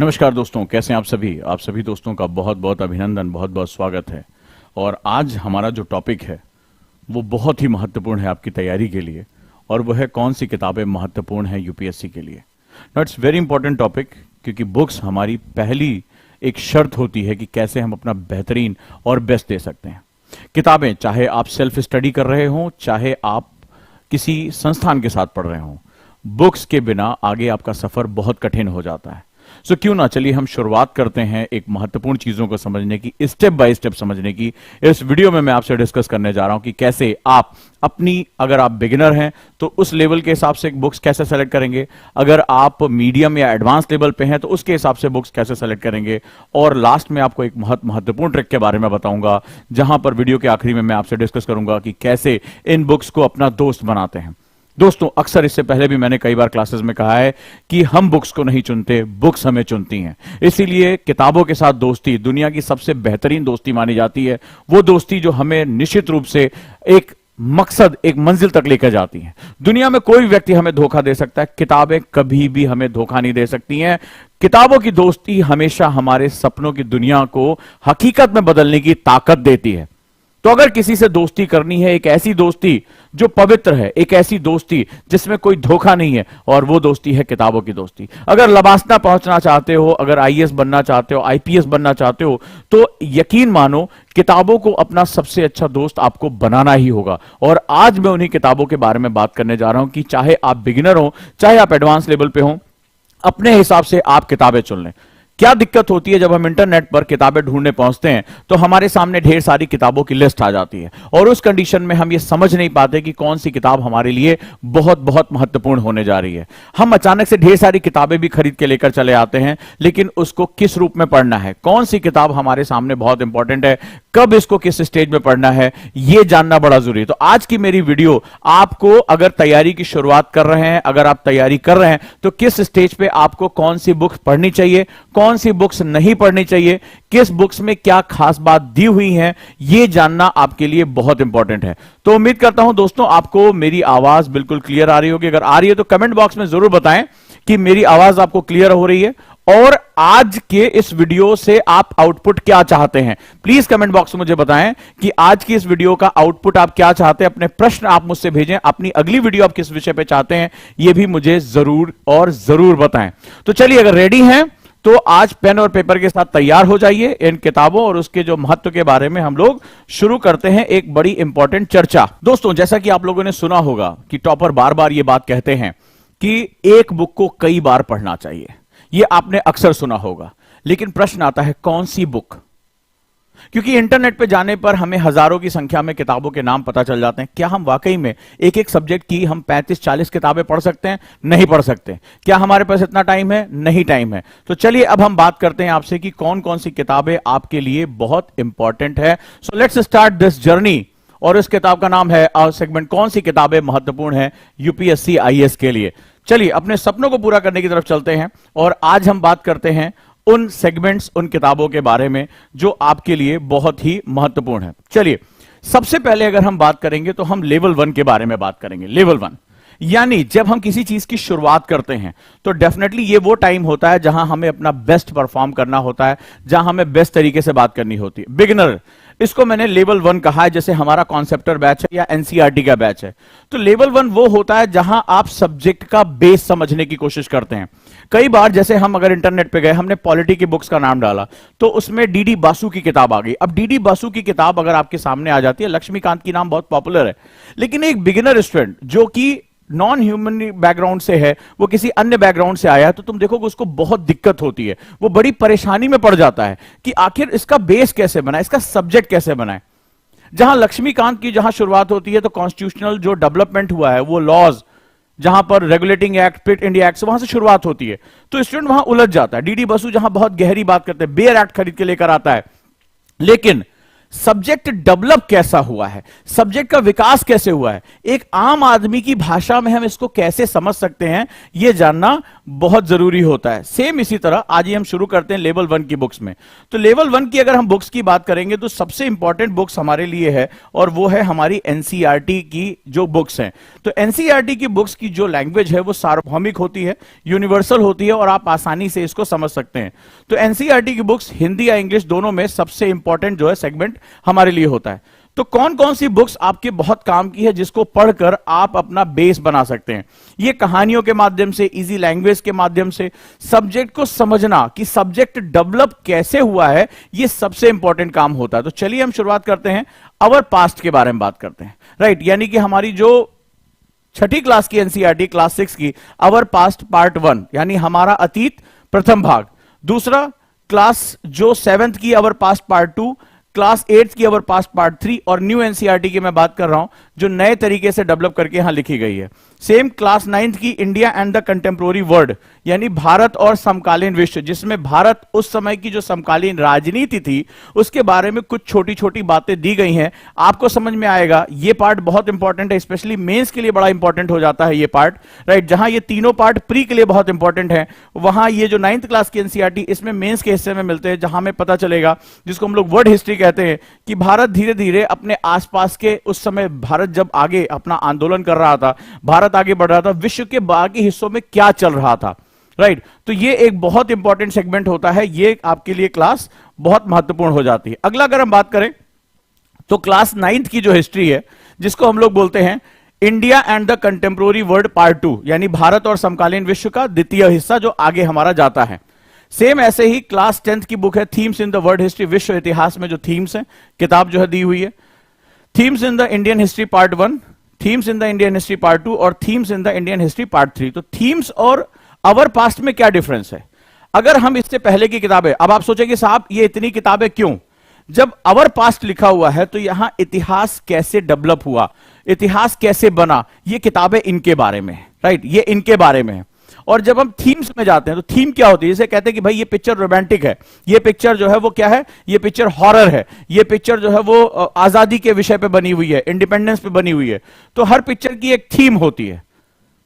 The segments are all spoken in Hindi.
नमस्कार दोस्तों, कैसे हैं आप सभी दोस्तों का बहुत बहुत अभिनंदन, बहुत बहुत स्वागत है। और आज हमारा जो टॉपिक है वो बहुत ही महत्वपूर्ण है आपकी तैयारी के लिए, और वो है कौन सी किताबें महत्वपूर्ण हैं यूपीएससी के लिए। इट्स वेरी इंपॉर्टेंट टॉपिक, क्योंकि बुक्स हमारी पहली एक शर्त होती है कि कैसे हम अपना बेहतरीन और बेस्ट दे सकते हैं। किताबें, चाहे आप सेल्फ स्टडी कर रहे हों, चाहे आप किसी संस्थान के साथ पढ़ रहे हों, बुक्स के बिना आगे आपका सफर बहुत कठिन हो जाता है। सो क्यों ना चलिए हम शुरुआत करते हैं एक महत्वपूर्ण चीजों को समझने की, स्टेप बाय स्टेप समझने की। इस वीडियो में मैं आपसे डिस्कस करने जा रहा हूं कि कैसे आप अपनी, अगर आप बिगिनर हैं तो उस लेवल के हिसाब से बुक्स कैसे सेलेक्ट करेंगे, अगर आप मीडियम या एडवांस लेवल पे हैं तो उसके हिसाब से बुक्स कैसे सेलेक्ट करेंगे, और लास्ट में आपको एक महत्वपूर्ण ट्रिक के बारे में बताऊंगा, जहां पर वीडियो के आखिरी में मैं आपसे डिस्कस करूंगा कि कैसे इन बुक्स को अपना दोस्त बनाते हैं। दोस्तों, अक्सर इससे पहले भी मैंने कई बार क्लासेस में कहा है कि हम बुक्स को नहीं चुनते, बुक्स हमें चुनती हैं। इसीलिए किताबों के साथ दोस्ती दुनिया की सबसे बेहतरीन दोस्ती मानी जाती है, वो दोस्ती जो हमें निश्चित रूप से एक मकसद, एक मंजिल तक लेकर जाती है। दुनिया में कोई व्यक्ति हमें धोखा दे सकता है, किताबें कभी भी हमें धोखा नहीं दे सकती हैं। किताबों की दोस्ती हमेशा हमारे सपनों की दुनिया को हकीकत में बदलने की ताकत देती है। तो अगर किसी से दोस्ती करनी है, एक ऐसी दोस्ती जो पवित्र है, एक ऐसी दोस्ती जिसमें कोई धोखा नहीं है, और वो दोस्ती है किताबों की दोस्ती। अगर लबासना पहुंचना चाहते हो, अगर आईएएस बनना चाहते हो, आईपीएस बनना चाहते हो, तो यकीन मानो किताबों को अपना सबसे अच्छा दोस्त आपको बनाना ही होगा। और आज मैं उन्हीं किताबों के बारे में बात करने जा रहा हूं कि चाहे आप बिगिनर हो, चाहे आप एडवांस लेवल पे हो, अपने हिसाब से आप किताबें चुन लें। क्या दिक्कत होती है जब हम इंटरनेट पर किताबें ढूंढने पहुंचते हैं तो हमारे सामने ढेर सारी किताबों की लिस्ट आ जाती है, और उस कंडीशन में हम ये समझ नहीं पाते कि कौन सी किताब हमारे लिए बहुत बहुत महत्वपूर्ण होने जा रही है। हम अचानक से ढेर सारी किताबें भी खरीद के लेकर चले आते हैं, लेकिन उसको किस रूप में पढ़ना है, कौन सी किताब हमारे सामने बहुत इंपॉर्टेंट है, कब इसको किस स्टेज में पढ़ना है, यह जानना बड़ा जरूरी है। तो आज की मेरी वीडियो आपको, अगर तैयारी की शुरुआत कर रहे हैं, अगर आप तैयारी कर रहे हैं, तो किस स्टेज पे आपको कौन सी बुक्स पढ़नी चाहिए, कौन सी बुक्स नहीं पढ़नी चाहिए, किस बुक्स में क्या खास बात दी हुई है, यह जानना आपके लिए बहुत इंपॉर्टेंट है। तो उम्मीद करता हूं दोस्तों आपको मेरी आवाज बिल्कुल क्लियर आ रही होगी। अगर आ रही है तो कमेंट बॉक्स में जरूर बताएं कि मेरी आवाज आपको क्लियर हो रही है, और आज के इस वीडियो से आप आउटपुट क्या चाहते हैं। प्लीज कमेंट बॉक्स में मुझे बताएं कि आज की इस वीडियो का आउटपुट आप क्या चाहते हैं। अपने प्रश्न आप मुझसे भेजें, अपनी अगली वीडियो आप किस विषय पे चाहते हैं यह भी मुझे जरूर और जरूर बताएं। तो चलिए, अगर रेडी हैं तो आज पेन और पेपर के साथ तैयार हो जाइए। इन किताबों और उसके जो महत्व के बारे में हम लोग शुरू करते हैं एक बड़ी इंपॉर्टेंट चर्चा। दोस्तों, जैसा कि आप लोगों ने सुना होगा कि टॉपर बार बार यह बात कहते हैं कि एक बुक को कई बार पढ़ना चाहिए। यह आपने अक्सर सुना होगा, लेकिन प्रश्न आता है कौन सी बुक, क्योंकि इंटरनेट पे जाने पर हमें हजारों की संख्या में किताबों के नाम पता चल जाते हैं। क्या हम वाकई में एक एक सब्जेक्ट की हम 35-40 किताबें पढ़ सकते हैं? नहीं पढ़ सकते। क्या हमारे पास इतना टाइम है? नहीं टाइम है। तो चलिए अब हम बात करते हैं आपसे कि कौन कौन सी किताबें आपके लिए बहुत इंपॉर्टेंट है। So let's start this journey. और इस किताब का नाम है सेगमेंट कौन सी किताबें महत्वपूर्ण है यूपीएससी आईएएस के लिए। चलिए अपने सपनों को पूरा करने की तरफ चलते हैं, और आज हम बात करते हैं उन सेगमेंट्स, उन किताबों के बारे में जो आपके लिए बहुत ही महत्वपूर्ण है। चलिए, सबसे पहले अगर हम बात करेंगे तो हम लेवल 1 के बारे में बात करेंगे। लेवल 1 यानी जब हम किसी चीज की शुरुआत करते हैं तो डेफिनेटली ये वो टाइम होता है जहां हमें अपना बेस्ट परफॉर्म करना होता है, जहां हमें बेस्ट तरीके से बात करनी होती है। बिगिनर, इसको मैंने लेवल 1 कहा है, जैसे हमारा कॉन्सेप्टर बैच है या एनसीईआरटी का बैच है। तो लेवल 1 वो होता है जहां आप सब्जेक्ट का बेस समझने की कोशिश करते हैं। कई बार जैसे हम अगर इंटरनेट पे गए, हमने पॉलिटी की बुक्स का नाम डाला तो उसमें डीडी बासु की किताब आ गई। अब डीडी बासु की किताब अगर आपके सामने आ जाती है, लक्ष्मीकांत की नाम बहुत पॉपुलर है, लेकिन एक बिगिनर स्टूडेंट जो कि नॉन ह्यूमन बैकग्राउंड से है, वो किसी अन्य बैकग्राउंड से आया है, तो तुम देखोगे उसको बहुत दिक्कत होती है, वो बड़ी परेशानी में पड़ जाता है कि आखिर इसका बेस कैसे बनाए, इसका सब्जेक्ट कैसे बनाए। जहां लक्ष्मीकांत की जहां शुरुआत होती है तो कॉन्स्टिट्यूशनल जो डेवलपमेंट हुआ है, वो लॉज, जहां पर regulating act, fit India act, वहां से शुरुआत होती है, तो स्टूडेंट वहां उलझ जाता है। डीडी बसु जहां बहुत गहरी बात करते हैं, बेयर एक्ट खरीद के लेकर आता है, लेकिन सब्जेक्ट डेवलप कैसा हुआ है, सब्जेक्ट का विकास कैसे हुआ है, एक आम आदमी की भाषा में हम इसको कैसे समझ सकते हैं, यह जानना बहुत जरूरी होता है। सेम इसी तरह आज ही हम शुरू करते हैं लेवल 1 की बुक्स में। तो लेवल 1 की अगर हम बुक्स की बात करेंगे तो सबसे इंपॉर्टेंट बुक्स हमारे लिए है और वो है हमारी एनसीईआरटी की जो बुक्स हैं। तो एनसीईआरटी की बुक्स की जो लैंग्वेज है वो सार्वभौमिक होती है, यूनिवर्सल होती है और आप आसानी से इसको समझ सकते हैं। तो एनसीईआरटी की बुक्स हिंदी या इंग्लिश दोनों में सबसे इंपॉर्टेंट जो है सेगमेंट हमारे लिए होता है। तो कौन कौन सी बुक्स आपके बहुत काम की है जिसको पढ़कर आप अपना बेस बना सकते हैं? ये कहानियों के माध्यम से, इजी लैंग्वेज के माध्यम से सब्जेक्ट को समझना कि सब्जेक्ट डेवलप कैसे हुआ है, ये सबसे इंपॉर्टेंट काम होता है। तो चलिए हम शुरुआत करते हैं, अवर पास्ट के बारे में बात करते हैं। राइट, यानी कि हमारी जो छठी क्लास की एनसीईआरटी क्लास 6 की अवर पास्ट पार्ट 1 यानी हमारा अतीत प्रथम भाग, दूसरा क्लास जो 7th की अवर पास्ट पार्ट 2, क्लास 8th की अवर पास्ट पार्ट 3 और न्यू एनसीईआरटी की मैं बात कर रहा हूं जो नए तरीके से डेवलप करके यहां लिखी गई है। सेम क्लास 9th की India and the contemporary world यानी भारत और समकालीन विश्व, जिसमें भारत उस समय की जो समकालीन राजनीति थी उसके बारे में कुछ छोटी छोटी बातें दी गई हैं। आपको समझ में आएगा, ये पार्ट बहुत इंपॉर्टेंट है, स्पेशली मेंस के लिए बड़ा इंपॉर्टेंट हो जाता है ये पार्ट। राइट, जहां ये तीनों पार्ट प्री के लिए बहुत इंपॉर्टेंट है, वहां ये जो 9th क्लास की एनसीईआरटी इसमें मेंस के हिस्से में मिलते हैं, जहां हमें पता चलेगा, जिसको हम लोग वर्ड हिस्ट्री कहते हैं, कि भारत धीरे धीरे अपने आसपास के, उस समय भारत जब आगे अपना आंदोलन कर रहा था, भारत आगे बढ़ रहा था, विश्व के बाकी हिस्सों में क्या चल रहा था। राइट, तो ये एक बहुत इंपॉर्टेंट सेगमेंट होता है, ये आपके लिए क्लास बहुत महत्वपूर्ण हो जाती है। अगला अगर हम बात करें तो क्लास 9th की जो हिस्ट्री है, जिसको हम लोग बोलते हैं India and the contemporary world part 2 यानी भारत और समकालीन विश्व का द्वितीय हिस्सा जो आगे हमारा जाता है। सेम ऐसे ही क्लास 10th की बुक है themes in the world history, विश्व इतिहास में जो थीम्स है, किताब जो है दी हुई है, themes in the Indian history part 1, themes in the Indian history part 2 और themes in the Indian history part 3। तो थीम्स और अवर पास्ट में क्या डिफरेंस है? अगर हम इससे पहले की किताबें, अब आप सोचेंगे साहब ये इतनी किताबें क्यों? जब अवर पास्ट लिखा हुआ है तो यहां इतिहास कैसे डेवलप हुआ, इतिहास कैसे बना, ये किताबें इनके बारे में है। राइट, ये इनके बारे में है। और जब हम थीम्स में जाते हैं तो थीम क्या होती है? जैसे कहते हैं कि भाई ये पिक्चर रोमांटिक है, ये पिक्चर जो है वो क्या है, ये पिक्चर हॉरर है, ये पिक्चर जो है वो आजादी के विषय पे बनी हुई है, इंडिपेंडेंस पे बनी हुई है। तो हर पिक्चर की एक थीम होती है,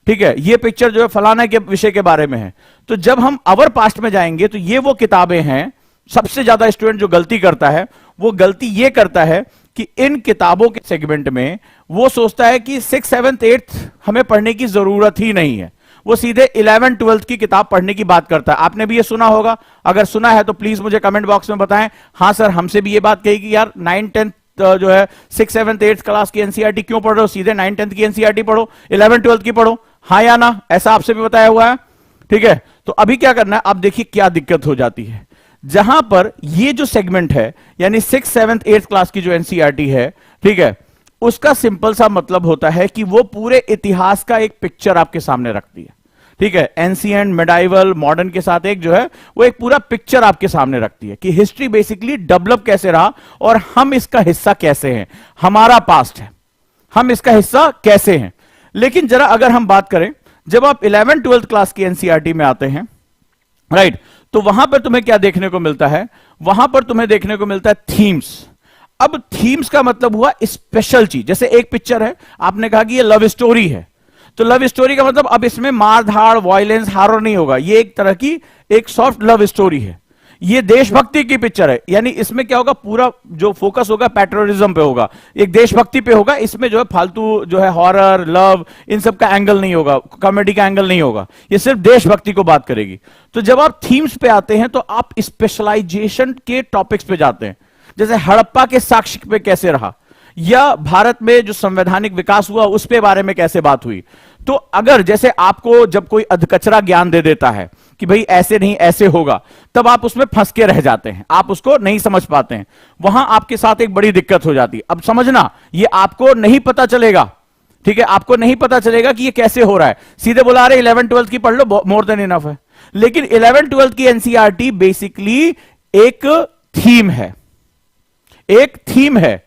ठीक है, ये पिक्चर जो है फलाना के विषय के बारे में है। तो जब हम अवर पास्ट में जाएंगे तो ये वो किताबें हैं, सबसे ज्यादा स्टूडेंट जो गलती करता है वो गलती ये करता है कि इन किताबों के सेगमेंट में वो सोचता है कि 6th 7th 8th हमें पढ़ने की जरूरत ही नहीं है, वो सीधे 11th 12th की किताब पढ़ने की बात करता है। आपने भी ये सुना होगा, अगर सुना है तो प्लीज मुझे कमेंट बॉक्स में बताएं। हाँ सर, हमसे भी ये बात कही कि यार 9th 10th जो है 6th 7th 8th क्लास की एनसीईआरटी क्यों पढ़ रहे हो, सीधे 9th 10th की एनसीईआरटी पढ़ो, 11th 12th की पढ़ो, हाँ या ना, ऐसा आपसे भी बताया हुआ है। ठीक है, तो अभी क्या करना है, आप देखिए क्या दिक्कत हो जाती है। जहां पर ये जो सेगमेंट है यानी 6th 7th 8th क्लास की जो एनसीईआरटी है, ठीक है, उसका सिंपल सा मतलब होता है कि वो पूरे इतिहास का एक पिक्चर आपके सामने रखती है। ठीक है, एंशिएंट, मेडाइवल, मॉडर्न के साथ एक जो है वो एक पूरा पिक्चर आपके सामने रखती है कि हिस्ट्री बेसिकली डेवलप कैसे रहा और हम इसका हिस्सा कैसे हैं, हमारा पास्ट है, हम इसका हिस्सा कैसे हैं। लेकिन जरा अगर हम बात करें, जब आप 11th 12th क्लास की एनसीईआरटी में आते हैं, राइट, तो वहां पर तुम्हें क्या देखने को मिलता है? वहां पर तुम्हें देखने को मिलता है थीम्स। अब थीम्स का मतलब हुआ स्पेशल चीज। जैसे एक पिक्चर है, आपने कहा कि ये लव स्टोरी है, तो लव स्टोरी का मतलब अब इसमें मार धाड़, वायलेंस, हॉरर नहीं होगा, ये एक तरह की एक सॉफ्ट लव स्टोरी है। ये देशभक्ति की पिक्चर है, यानी इसमें क्या होगा, पूरा जो फोकस होगा पैट्रियोटिज्म पे होगा, एक देशभक्ति पे होगा। इसमें जो है फालतू जो है हॉरर, लव, इन सब का एंगल नहीं होगा, कॉमेडी का एंगल नहीं होगा, ये सिर्फ देशभक्ति को बात करेगी। तो जब आप थीम्स पे आते हैं तो आप स्पेशलाइजेशन के टॉपिक्स पे जाते हैं, जैसे हड़प्पा के साक्ष्य पे कैसे रहा, या भारत में जो संवैधानिक विकास हुआ उस पे बारे में कैसे बात हुई। तो अगर जैसे आपको जब कोई अधकचरा ज्ञान दे देता है कि भाई ऐसे नहीं ऐसे होगा, तब आप उसमें फंस के रह जाते हैं, आप उसको नहीं समझ पाते हैं, वहां आपके साथ एक बड़ी दिक्कत हो जाती है। अब समझना, ये आपको नहीं पता चलेगा, ठीक है, आपको नहीं पता चलेगा कि ये कैसे हो रहा है। सीधे बुला रहे 11th 12th की पढ़ लो, मोर देन इनफ है। लेकिन 11th 12th की एनसीईआरटी बेसिकली एक थीम है, एक थीम है।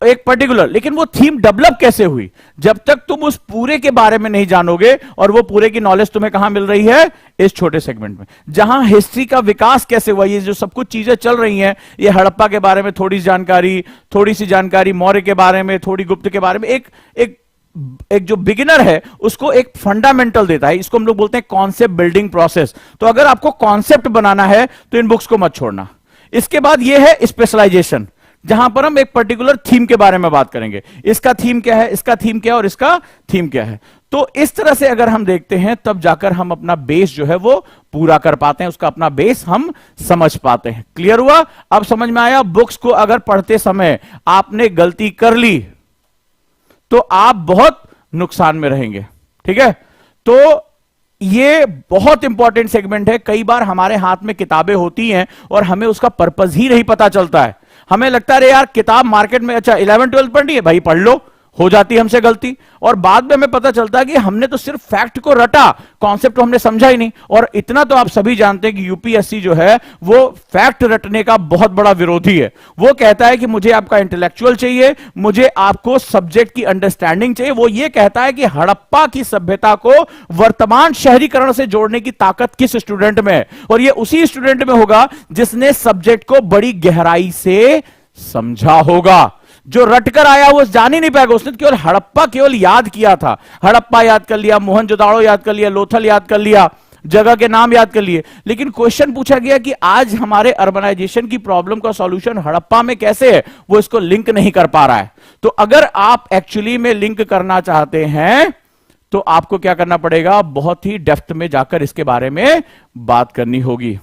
एक पर्टिकुलर, लेकिन वो थीम डेवलप कैसे हुई? जब तक तुम उस पूरे के बारे में नहीं जानोगे, और वो पूरे की नॉलेज तुम्हें कहां मिल रही है? इस छोटे सेगमेंट में, जहां हिस्ट्री का विकास कैसे हुआ, ये जो सब कुछ चीजें चल रही हैं, ये हड़प्पा के बारे में थोड़ी सी जानकारी, मौर्य के बारे में थोड़ी, गुप्त के बारे में, एक जो बिगिनर है उसको एक फंडामेंटल देता है। इसको हम लोग बोलते हैं कॉन्सेप्ट बिल्डिंग प्रोसेस। तो अगर आपको कॉन्सेप्ट बनाना है तो इन बुक्स को मत छोड़ना। इसके बाद ये है स्पेशलाइजेशन, जहां पर हम एक पर्टिकुलर थीम के बारे में बात करेंगे। इसका थीम क्या है, इसका थीम क्या है, और इसका थीम क्या है। तो इस तरह से अगर हम देखते हैं, तब जाकर हम अपना बेस जो है वो पूरा कर पाते हैं, उसका अपना बेस हम समझ पाते हैं। क्लियर हुआ? अब समझ में आया? बुक्स को अगर पढ़ते समय आपने गलती कर ली तो आप बहुत नुकसान में रहेंगे। ठीक है? तो ये बहुत इंपॉर्टेंट सेगमेंट है। कई बार हमारे हाथ में किताबें होती हैं और हमें उसका पर्पस ही नहीं पता चलता है। हमें लगता है अरे यार किताब मार्केट में, अच्छा 11 12 पढ़नी है भाई, पढ़ लो, हो जाती है हमसे गलती। और बाद में हमें पता चलता है कि हमने तो सिर्फ फैक्ट को रटा, कॉन्सेप्ट को हमने समझा ही नहीं। और इतना तो आप सभी जानते हैं कि यूपीएससी जो है वो फैक्ट रटने का बहुत बड़ा विरोधी है। वो कहता है कि मुझे आपका इंटेलेक्चुअल चाहिए, मुझे आपको सब्जेक्ट की अंडरस्टैंडिंग चाहिए। वो ये कहता है कि हड़प्पा की सभ्यता को वर्तमान शहरीकरण से जोड़ने की ताकत किस स्टूडेंट में है, और ये उसी स्टूडेंट में होगा जिसने सब्जेक्ट को बड़ी गहराई से समझा होगा। जो रटकर आया वो जान ही नहीं पाएगा, उसने केवल हड़प्पा केवल याद किया था। हड़प्पा याद कर लिया, मोहनजोदाड़ो याद कर लिया, लोथल याद कर लिया, जगह के नाम याद कर लिए। लेकिन क्वेश्चन पूछा गया कि आज हमारे अर्बनाइजेशन की प्रॉब्लम का सॉल्यूशन हड़प्पा में कैसे है, वो इसको लिंक नहीं कर पा रहा है। तो अगर आप एक्चुअली में लिंक करना चाहते हैं तो आपको क्या करना पड़ेगा? बहुत ही डेप्थ में जाकर इसके बारे में बात करनी होगी।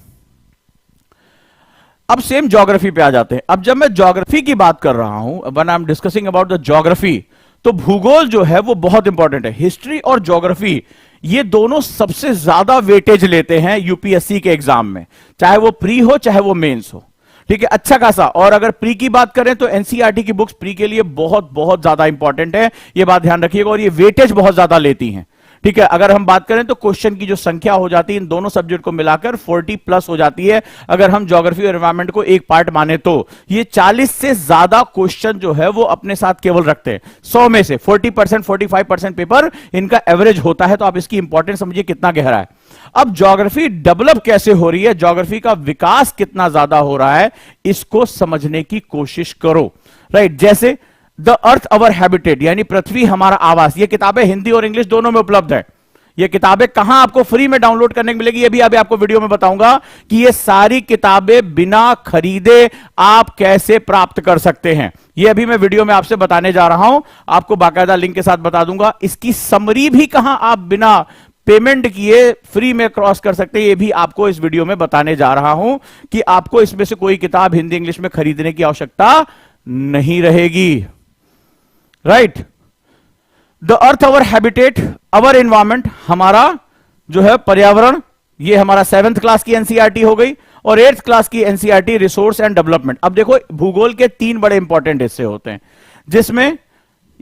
अब सेम ज्योग्राफी पे आ जाते हैं। अब जब मैं ज्योग्राफी की बात कर रहा हूं, when I am discussing about the geography, तो भूगोल जो है वो बहुत इंपॉर्टेंट है। हिस्ट्री और ज्योग्राफी ये दोनों सबसे ज्यादा वेटेज लेते हैं यूपीएससी के एग्जाम में, चाहे वो प्री हो चाहे वो मेंस हो। ठीक है, अच्छा खासा। और अगर प्री की बात करें तो एनसीईआरटी की बुक्स प्री के लिए बहुत बहुत ज्यादा इंपॉर्टेंट है, ये बात ध्यान रखिएगा। और ये वेटेज बहुत ज्यादा लेती हैं। ठीक है, अगर हम बात करें तो क्वेश्चन की जो संख्या हो जाती है इन दोनों सब्जेक्ट को मिलाकर 40+ हो जाती है। अगर हम ज्योग्राफी और एनवायरमेंट को एक पार्ट माने तो ये 40 से ज्यादा क्वेश्चन जो है वो अपने साथ केवल रखते हैं। 100 में से 40%, 45% पेपर इनका एवरेज होता है। तो आप इसकी इंपॉर्टेंस समझिए कितना गहरा है। अब ज्योग्राफी डेवलप कैसे हो रही है, ज्योग्राफी का विकास कितना ज्यादा हो रहा है, इसको समझने की कोशिश करो। राइट, जैसे द अर्थ अवर हैबिटेट, यानी पृथ्वी हमारा आवास। ये किताबें हिंदी और इंग्लिश दोनों में उपलब्ध है। ये किताबें कहां आपको फ्री में डाउनलोड करने को मिलेगी, ये भी अभी आपको वीडियो में बताऊंगा कि ये सारी किताबें बिना खरीदे आप कैसे प्राप्त कर सकते हैं। ये अभी मैं वीडियो में आपसे बताने जा रहा हूं, आपको बाकायदा लिंक के साथ बता दूंगा। इसकी समरी भी कहां आप बिना पेमेंट किए फ्री में क्रॉस कर सकते हैं, ये भी आपको इस वीडियो में बताने जा रहा हूं कि आपको इसमें से कोई किताब हिंदी इंग्लिश में खरीदने की आवश्यकता नहीं रहेगी। Right, the earth our habitat, our environment, हमारा जो है पर्यावरण, ये हमारा 7th क्लास की एनसीईआरटी हो गई। और 8th क्लास की एनसीईआरटी रिसोर्स एंड डेवलपमेंट। अब देखो, भूगोल के 3 बड़े इंपॉर्टेंट हिस्से होते हैं, जिसमें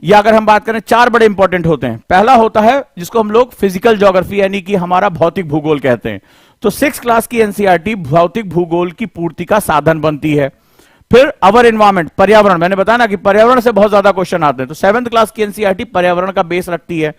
या अगर हम बात करें 4 बड़े इंपॉर्टेंट होते हैं। पहला होता है जिसको हम लोग फिजिकल ज्योग्राफी यानी कि हमारा भौतिक भूगोल कहते हैं। तो 6th क्लास की एनसीईआरटी भौतिक भूगोल की पूर्ति का साधन बनती है। फिर अवर एनवायरमेंट, पर्यावरण, मैंने बताया ना कि पर्यावरण से बहुत ज्यादा क्वेश्चन आते हैं। तो 7th क्लास की एनसीईआरटी पर्यावरण का बेस रखती है।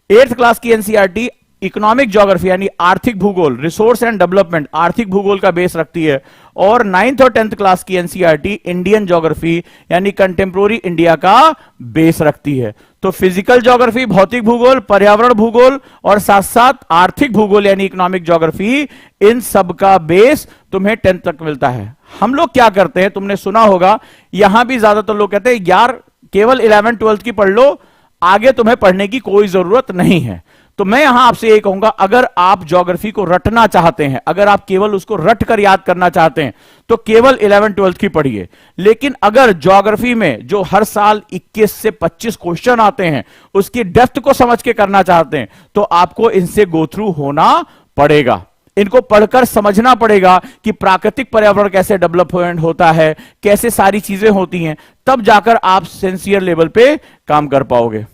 8th क्लास की एनसीईआरटी इकोनॉमिक ज्योग्राफी यानी आर्थिक भूगोल, रिसोर्स एंड डेवलपमेंट, आर्थिक भूगोल का बेस रखती है। और 9th और 10th क्लास की एनसीईआरटी इंडियन ज्योग्राफी यानी कंटेम्प्रोरी इंडिया का बेस रखती है। तो फिजिकल ज्योग्राफी, भौतिक भूगोल, पर्यावरण भूगोल और साथ साथ आर्थिक भूगोल यानी इकोनॉमिक ज्योग्राफी, इन सब का बेस तुम्हें 10th तक मिलता है। हम लोग क्या करते हैं, तुमने सुना होगा, यहां भी ज्यादातर लोग कहते हैं यार केवल 11th 12th की पढ़ लो, आगे तुम्हें पढ़ने की कोई जरूरत नहीं है। तो मैं यहां आपसे ये कहूंगा, अगर आप ज्योग्राफी को रटना चाहते हैं, अगर आप केवल उसको रट कर याद करना चाहते हैं, तो केवल 11th 12th की पढ़िए। लेकिन अगर ज्योग्राफी में जो हर साल 21 से 25 क्वेश्चन आते हैं उसकी डेप्थ को समझ के करना चाहते हैं, तो आपको इनसे गो थ्रू होना पड़ेगा। इनको पढ़कर समझना पड़ेगा कि प्राकृतिक पर्यावरण कैसे डेवलपमेंट होता है, कैसे सारी चीजें होती हैं, तब जाकर आप सिंसियर लेवल पे काम कर पाओगे।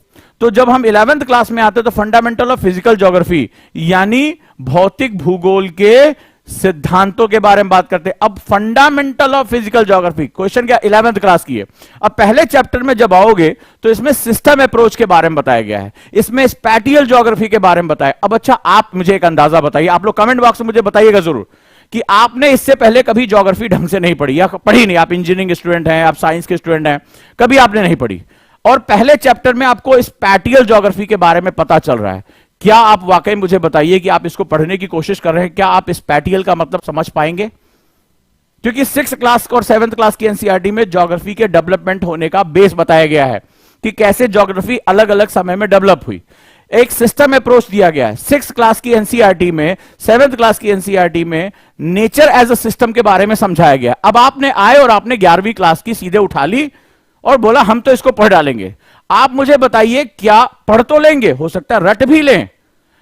तो जब हम 11th क्लास में आते हैं तो फंडामेंटल ऑफ फिजिकल ज्योग्राफी यानी भौतिक भूगोल के सिद्धांतों के बारे में बात करते हैं। अब fundamental of physical geography, question क्या 11th क्लास की है। अब पहले चैप्टर में जब आओगे तो इसमें सिस्टम अप्रोच के बारे में बताया गया है, इसमें स्पैटियल ज्योग्राफी के बारे में बताया। अब अच्छा, आप मुझे एक अंदाजा बताइए, आप लोग कमेंट बॉक्स में मुझे बताइएगा जरूर कि आपने इससे पहले कभी ज्योग्राफी ढंग से नहीं पढ़ी या पढ़ी नहीं। आप इंजीनियरिंग स्टूडेंट हैं, आप साइंस के स्टूडेंट हैं, कभी आपने नहीं पढ़ी, और पहले चैप्टर में आपको स्पैटियल ज्योग्राफी के बारे में पता चल रहा है। क्या आप वाकई मुझे बताइए कि आप इसको पढ़ने की कोशिश कर रहे हैं, क्या आप स्पैटियल का मतलब समझ पाएंगे? क्योंकि 6th क्लास और 7th क्लास की एनसीईआरटी में ज्योग्राफी के डेवलपमेंट होने का बेस बताया गया है कि कैसे ज्योग्राफी अलग अलग समय में डेवलप हुई। एक सिस्टम अप्रोच दिया गया है 6th क्लास की एनसीईआरटी में, 7th क्लास की एनसीईआरटी में नेचर एज अ सिस्टम के बारे में समझाया गया। अब आपने आए और आपने 11वीं क्लास की सीधे उठा ली और बोला हम तो इसको पढ़ डालेंगे। आप मुझे बताइए, क्या पढ़ तो लेंगे, हो सकता है रट भी लें,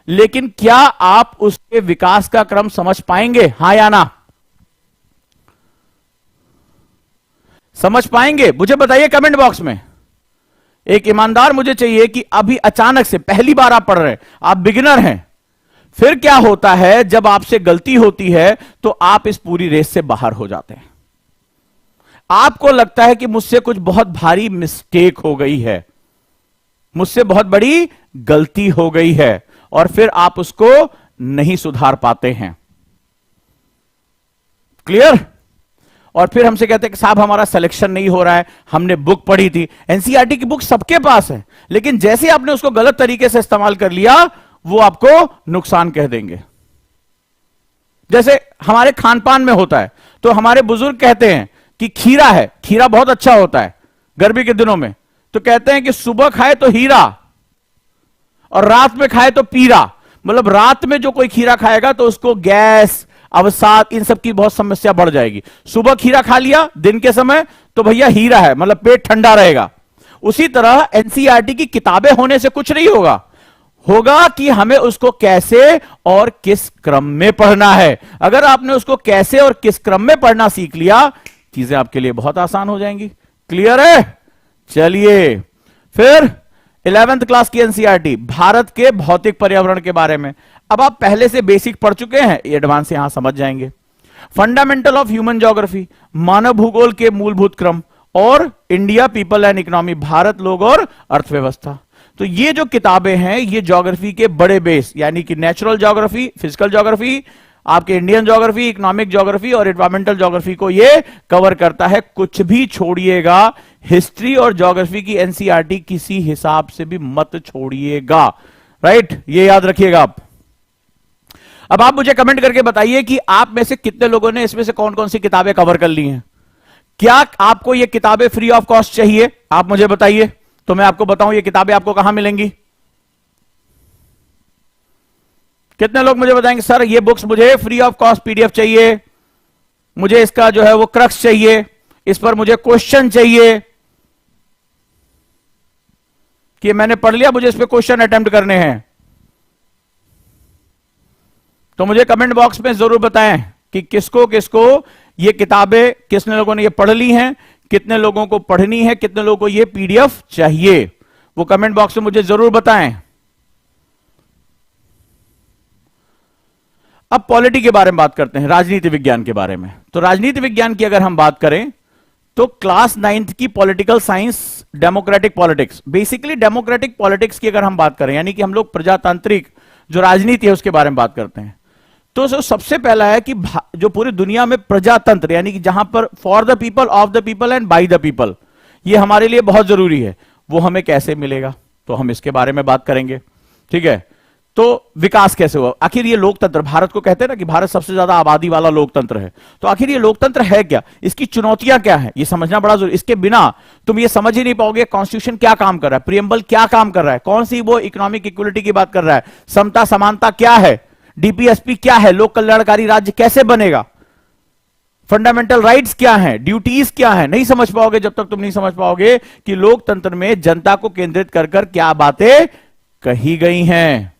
लेकिन क्या आप उसके विकास का क्रम समझ पाएंगे? हां या ना? समझ पाएंगे? मुझे बताइए कमेंट बॉक्स में। एक ईमानदार मुझे चाहिए कि अभी अचानक से पहली बार आप पढ़ रहे हैं, आप बिगिनर हैं, फिर क्या होता है जब आपसे गलती होती है तो आप इस पूरी रेस से बाहर हो जाते हैं। आपको लगता है कि मुझसे कुछ बहुत भारी मिस्टेक हो गई है, मुझसे बहुत बड़ी गलती हो गई है, और फिर आप उसको नहीं सुधार पाते हैं। क्लियर? और फिर हमसे कहते हैं कि साहब हमारा सिलेक्शन नहीं हो रहा है, हमने बुक पढ़ी थी। एनसीईआरटी की बुक सबके पास है, लेकिन जैसे आपने उसको गलत तरीके से इस्तेमाल कर लिया, वो आपको नुकसान कह देंगे। जैसे हमारे खान पान में होता है, तो हमारे बुजुर्ग कहते हैं कि खीरा है, खीरा बहुत अच्छा होता है गर्मी के दिनों में, तो कहते हैं कि सुबह खाए तो हीरा और रात में खाए तो पीरा। मतलब रात में जो कोई खीरा खाएगा तो उसको गैस, अवसाद, इन सब की बहुत समस्या बढ़ जाएगी। सुबह खीरा खा लिया दिन के समय तो भैया हीरा है, मतलब पेट ठंडा रहेगा। उसी तरह एनसीईआरटी की किताबें होने से कुछ नहीं होगा, होगा कि हमें उसको कैसे और किस क्रम में पढ़ना है। अगर आपने उसको कैसे और किस क्रम में पढ़ना सीख लिया, चीजें आपके लिए बहुत आसान हो जाएंगी। क्लियर है? चलिए फिर 11th क्लास की एनसीईआरटी भारत के भौतिक पर्यावरण के बारे में। अब आप पहले से बेसिक पढ़ चुके हैं, एडवांस यहां समझ जाएंगे। फंडामेंटल ऑफ ह्यूमन ज्योग्राफी, मानव भूगोल के मूलभूत क्रम, और India people and economy, Bharat, लोग और अर्थव्यवस्था। तो ये जो किताबें हैं ये ज्योग्राफी के बड़े बेस, यानी कि नेचुरल ज्योग्राफी, फिजिकल ज्योग्राफी, आपके इंडियन ज्योग्राफी, इकोनॉमिक ज्योग्राफी और एनवायरमेंटल ज्योग्राफी को ये कवर करता है। कुछ भी छोड़िएगा, हिस्ट्री और ज्योग्राफी की एनसीईआरटी किसी हिसाब से भी मत छोड़िएगा। राइट, ये याद रखिएगा आप। अब आप मुझे कमेंट करके बताइए कि आप में से कितने लोगों ने इसमें से कौन कौन सी किताबें कवर कर ली हैं। क्या आपको ये किताबें फ्री ऑफ कॉस्ट चाहिए? आप मुझे बताइए, तो मैं आपको बताऊं ये किताबें आपको कहां मिलेंगी। कितने लोग मुझे बताएंगे सर ये बुक्स मुझे फ्री ऑफ कॉस्ट पीडीएफ चाहिए, मुझे इसका जो है वो क्रक्स चाहिए, इस पर मुझे क्वेश्चन चाहिए, कि मैंने पढ़ लिया, मुझे इस पर क्वेश्चन अटेम्प्ट करने हैं। तो मुझे कमेंट बॉक्स में जरूर बताएं कि किसको किसको ये किताबें, कितने लोगों ने ये पढ़ ली हैं, कितने लोगों को पढ़नी है, कितने लोगों को ये पीडीएफ चाहिए, वो कमेंट बॉक्स में मुझे जरूर बताएं। अब पॉलिटी के बारे में बात करते हैं, राजनीति विज्ञान के बारे में। तो राजनीति विज्ञान की अगर हम बात करें तो क्लास 9th की political science, democratic politics, basically democratic politics की अगर हम बात करें, यानी कि हम लोग प्रजातांत्रिक जो राजनीति है उसके बारे में बात करते हैं, तो सबसे पहला है कि जो पूरी दुनिया में प्रजातंत्र, यानी कि जहां पर for the people, of the people and by the people, ये हमारे लिए बहुत जरूरी है, वो हमें कैसे मिलेगा, तो हम इसके बारे में बात करेंगे। ठीक है, तो विकास कैसे हुआ, आखिर ये लोकतंत्र, भारत को कहते हैं ना कि भारत सबसे ज्यादा आबादी वाला लोकतंत्र है, तो आखिर ये लोकतंत्र है क्या, इसकी चुनौतियां क्या है, ये समझना बड़ा जरूरी। इसके बिना तुम ये समझ ही नहीं पाओगे कॉन्स्टिट्यूशन क्या काम कर रहा है, प्रियम्बल क्या काम कर रहा है, कौन सी वो इकोनॉमिक इक्वलिटी की बात कर रहा है, समता समानता क्या है, डीपीएसपी क्या है, लोक कल्याणकारी राज्य कैसे बनेगा, फंडामेंटल राइट्स क्या हैं, ड्यूटीज क्या हैं, नहीं समझ पाओगे जब तक तुम नहीं समझ पाओगे कि लोकतंत्र में जनता को केंद्रित कर कर क्या बातें कही गई हैं।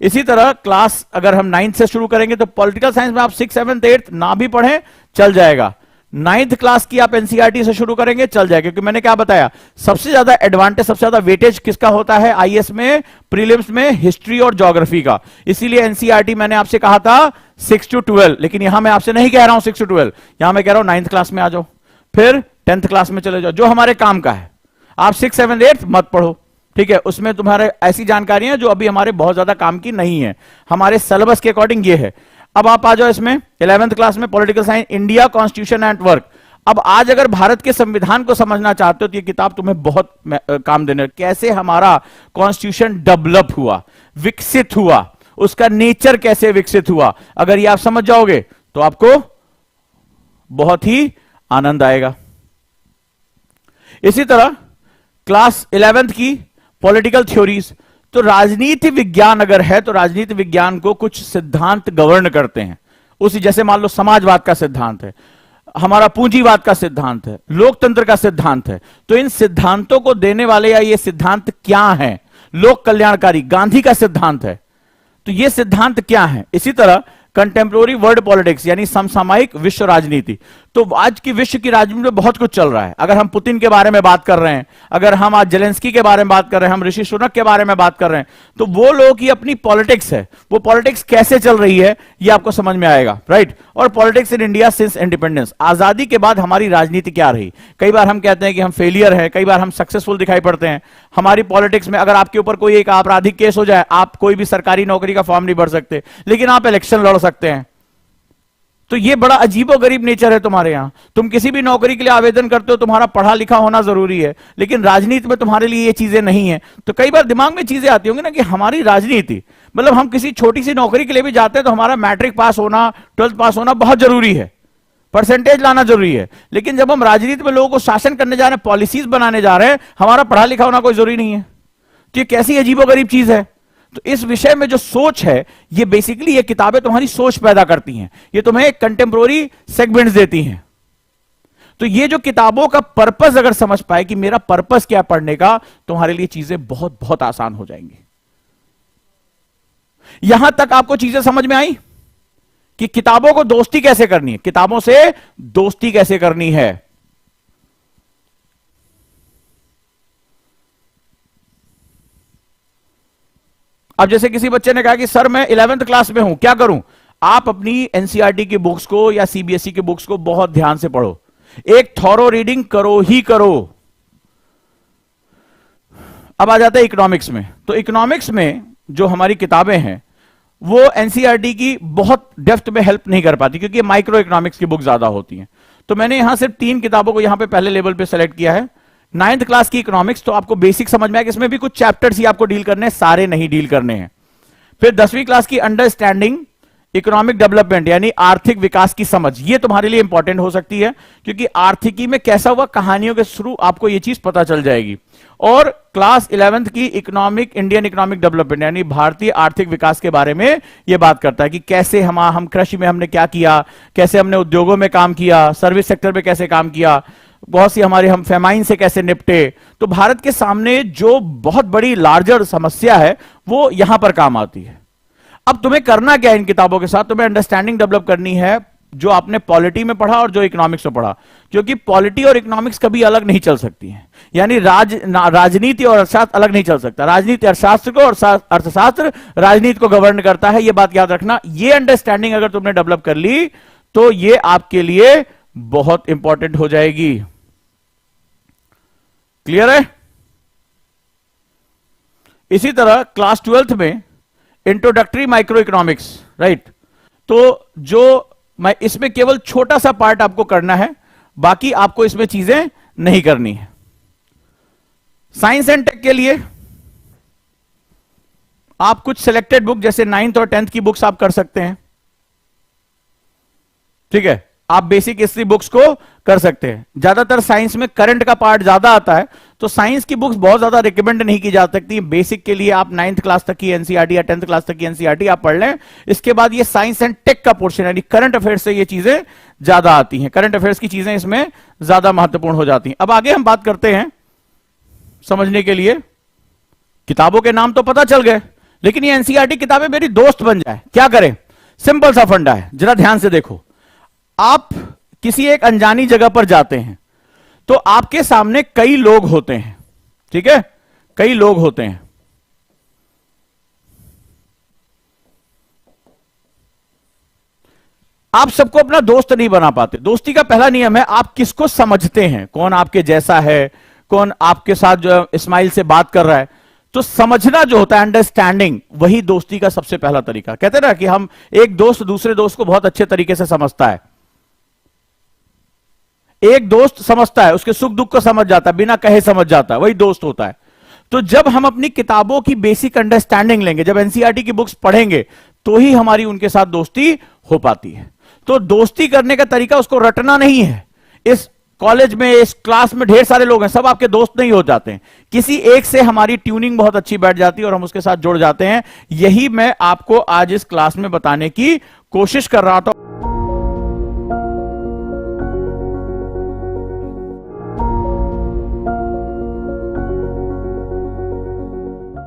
इसी तरह क्लास अगर हम 9th से शुरू करेंगे तो पॉलिटिकल साइंस में आप 6th 7th 8th ना भी पढ़ें चल जाएगा। 9th क्लास की आप एनसीईआरटी से शुरू करेंगे चल जाएगा, क्योंकि मैंने क्या बताया, सबसे ज्यादा एडवांटेज, सबसे ज्यादा वेटेज किसका होता है आईएएस में, प्रीलिम्स में, हिस्ट्री और ज्योग्राफी का। इसीलिए एनसीईआरटी मैंने आपसे कहा था 6 to 12, लेकिन यहां मैं आपसे नहीं कह रहा हूं 6 to 12, यहां मैं कह रहा हूं 9th क्लास में आ जाओ, फिर 10th क्लास में चले जाओ, जो हमारे काम का है। आप 6, 7, 8 मत पढ़ो, ठीक है, उसमें तुम्हारे ऐसी जानकारियां जो अभी हमारे बहुत ज्यादा काम की नहीं है, हमारे सिलेबस के अकॉर्डिंग ये है। अब आप आ जाओ इसमें 11th क्लास में political science, India constitution and work. अब आज अगर भारत के संविधान को समझना चाहते हो तो ये किताब तुम्हें बहुत काम देने, कैसे हमारा कॉन्स्टिट्यूशन डेवलप हुआ, विकसित हुआ, उसका नेचर कैसे विकसित हुआ, अगर ये आप समझ जाओगे तो आपको बहुत ही आनंद आएगा। इसी तरह क्लास 11th की पॉलिटिकल थ्योरीज, तो राजनीति विज्ञान अगर है तो राजनीति विज्ञान को कुछ सिद्धांत गवर्न करते हैं उसी, जैसे मान लो समाजवाद का सिद्धांत है, हमारा पूंजीवाद का सिद्धांत है, लोकतंत्र का सिद्धांत है, तो इन सिद्धांतों को देने वाले या ये सिद्धांत क्या हैं, लोक कल्याणकारी गांधी का सिद्धांत है, तो ये सिद्धांत क्या है। इसी तरह कंटेम्प्रोरी वर्ल्ड पॉलिटिक्स यानी समसामयिक विश्व राजनीति, तो आज की विश्व की राजनीति में बहुत कुछ चल रहा है। अगर हम पुतिन के बारे में बात कर रहे हैं, अगर हम आज जेलेंस्की के बारे में बात कर रहे हैं, हम ऋषि सुनक के बारे में बात कर रहे हैं, तो वो लोग की अपनी पॉलिटिक्स है, वो पॉलिटिक्स कैसे चल रही है ये आपको समझ में आएगा, राइट। और politics in India since independence, आजादी के बाद हमारी राजनीति क्या रही। कई बार हम कहते हैं कि हम फेलियर है, कई बार हम सक्सेसफुल दिखाई पड़ते हैं हमारी पॉलिटिक्स में। अगर आपके ऊपर कोई एक आपराधिक केस हो जाए, आप कोई भी सरकारी नौकरी का फॉर्म नहीं भर सकते, लेकिन आप इलेक्शन लड़ सकते हैं, तो ये बड़ा अजीबोगरीब नेचर है तुम्हारे यहां। तुम किसी भी नौकरी के लिए आवेदन करते हो, तुम्हारा पढ़ा लिखा होना जरूरी है, लेकिन राजनीति में तुम्हारे लिए ये चीजें नहीं है। तो कई बार दिमाग में चीजें आती होंगी ना कि हमारी राजनीति, मतलब हम किसी छोटी सी नौकरी के लिए भी जाते हैं तो हमारा मैट्रिक पास होना, 12th पास होना बहुत जरूरी है, परसेंटेज लाना जरूरी है, लेकिन जब हम राजनीति में लोगों को शासन करने जा रहे हैं, पॉलिसीज बनाने जा रहे हैं, हमारा पढ़ा लिखा होना कोई जरूरी नहीं है। तो ये कैसी अजीबोगरीब चीज है। तो इस विषय में जो सोच है, ये बेसिकली ये किताबें तुम्हारी सोच पैदा करती हैं, ये तुम्हें कंटेम्प्रोरी सेगमेंट्स देती हैं। तो ये जो किताबों का पर्पस अगर समझ पाए कि मेरा पर्पस क्या पढ़ने का, तुम्हारे लिए चीजें बहुत बहुत आसान हो जाएंगी। यहां तक आपको चीजें समझ में आई कि किताबों को दोस्ती कैसे करनी है, किताबों से दोस्ती कैसे करनी है। अब जैसे किसी बच्चे ने कहा कि सर मैं 11th क्लास में हूं, क्या करूं। आप अपनी एनसीईआरटी की बुक्स को या सीबीएसई की बुक्स को बहुत ध्यान से पढ़ो, एक थॉरो रीडिंग करो ही करो। अब आ जाते हैं इकोनॉमिक्स में। तो इकोनॉमिक्स में जो हमारी किताबें हैं वो एनसीईआरटी की बहुत डेप्थ में हेल्प नहीं कर पाती, क्योंकि माइक्रो इकोनॉमिक्स की बुक ज्यादा होती हैं। तो मैंने यहां सिर्फ 3 किताबों को यहां पे पहले लेवल पे सेलेक्ट किया है। 9th क्लास की इकोनॉमिक्स, तो आपको बेसिक समझ में आया कि इसमें भी कुछ चैप्टर्स ही आपको डील करने हैं, सारे नहीं डील करने हैं। फिर 10वीं क्लास की अंडरस्टैंडिंग इकोनॉमिक डेवलपमेंट यानी आर्थिक विकास की समझ, ये तुम्हारे लिए इंपॉर्टेंट हो सकती है, क्योंकि आर्थिकी में कैसा हुआ, कहानियों के थ्रू आपको ये चीज पता चल जाएगी। और क्लास 11th की इकोनॉमिक इंडियन इकोनॉमिक डेवलपमेंट यानी भारतीय आर्थिक विकास के बारे में ये बात करता है कि कैसे हम कृषि में हमने क्या किया, कैसे हमने उद्योगों में काम किया, सर्विस सेक्टर में कैसे काम किया, बहुत सी हमारे हम फेमाइन से कैसे निपटे। तो भारत के सामने जो बहुत बड़ी लार्जर समस्या है वो यहां पर काम आती है। अब तुम्हें करना क्या है इन किताबों के साथ, तुम्हें अंडरस्टैंडिंग डेवलप करनी है जो आपने पॉलिटी में पढ़ा और जो इकोनॉमिक्स में पढ़ा, क्योंकि पॉलिटी और इकोनॉमिक्स कभी अलग नहीं चल सकती हैं। यानी राजनीति और अर्थशास्त्र अलग नहीं चल सकता, राजनीति अर्थशास्त्र को और अर्थशास्त्र राजनीति को गवर्न करता है, यह बात याद रखना। यह अंडरस्टैंडिंग अगर तुमने डेवलप कर ली तो यह आपके लिए बहुत इंपॉर्टेंट हो जाएगी। क्लियर है। इसी तरह क्लास 12th में इंट्रोडक्टरी माइक्रो इकोनॉमिक्स, राइट। तो जो मैं इसमें केवल छोटा सा पार्ट आपको करना है, बाकी आपको इसमें चीजें नहीं करनी है। साइंस एंड टेक के लिए आप कुछ सिलेक्टेड बुक जैसे 9th और 10th की बुक्स आप कर सकते हैं, ठीक है। आप बेसिक हिस्ट्री बुक्स को कर सकते हैं। ज्यादातर साइंस में करंट का पार्ट ज्यादा आता है, तो साइंस की बुक्स बहुत ज्यादा रिकमेंड नहीं की जा सकती। बेसिक के लिए आप 9th क्लास तक की एनसीईआरटी या 10th क्लास तक की एनसीईआरटी आप पढ़ लें। इसके बाद ये साइंस एंड टेक का पोर्शन यानी करंट अफेयर्स से ये चीजें ज्यादा आती हैं, करंट अफेयर्स की चीजें इसमें ज्यादा महत्वपूर्ण हो जाती हैं। अब आगे हम बात करते हैं समझने के लिए, किताबों के नाम तो पता चल गए, लेकिन ये एनसीईआरटी किताबें मेरी दोस्त बन जाए, क्या करें। सिंपल सा फंडा है, जरा ध्यान से देखो। आप किसी एक अनजानी जगह पर जाते हैं तो आपके सामने कई लोग होते हैं, ठीक है, कई लोग होते हैं। आप सबको अपना दोस्त नहीं बना पाते। दोस्ती का पहला नियम है आप किसको समझते हैं, कौन आपके जैसा है, कौन आपके साथ जो इस्माइल से बात कर रहा है। तो समझना जो होता है, अंडरस्टैंडिंग, वही दोस्ती का सबसे पहला तरीका। कहते हैं ना कि हम एक दोस्त दूसरे दोस्त को बहुत अच्छे तरीके से समझता है। एक दोस्त समझता है, उसके सुख दुख को समझ जाता है, बिना कहे समझ जाता है, वही दोस्त होता है। तो जब हम अपनी किताबों की बेसिक अंडरस्टैंडिंग लेंगे, जब एनसीईआरटी की बुक्स पढ़ेंगे, तो ही हमारी उनके साथ दोस्ती हो पाती है। तो दोस्ती करने का तरीका उसको रटना नहीं है। इस कॉलेज में, इस क्लास में ढेर सारे लोग हैं, सब आपके दोस्त नहीं हो जाते हैं। किसी एक से हमारी ट्यूनिंग बहुत अच्छी बैठ जाती है और हम उसके साथ जुड़ जाते हैं। यही मैं आपको आज इस क्लास में बताने की कोशिश कर रहा था।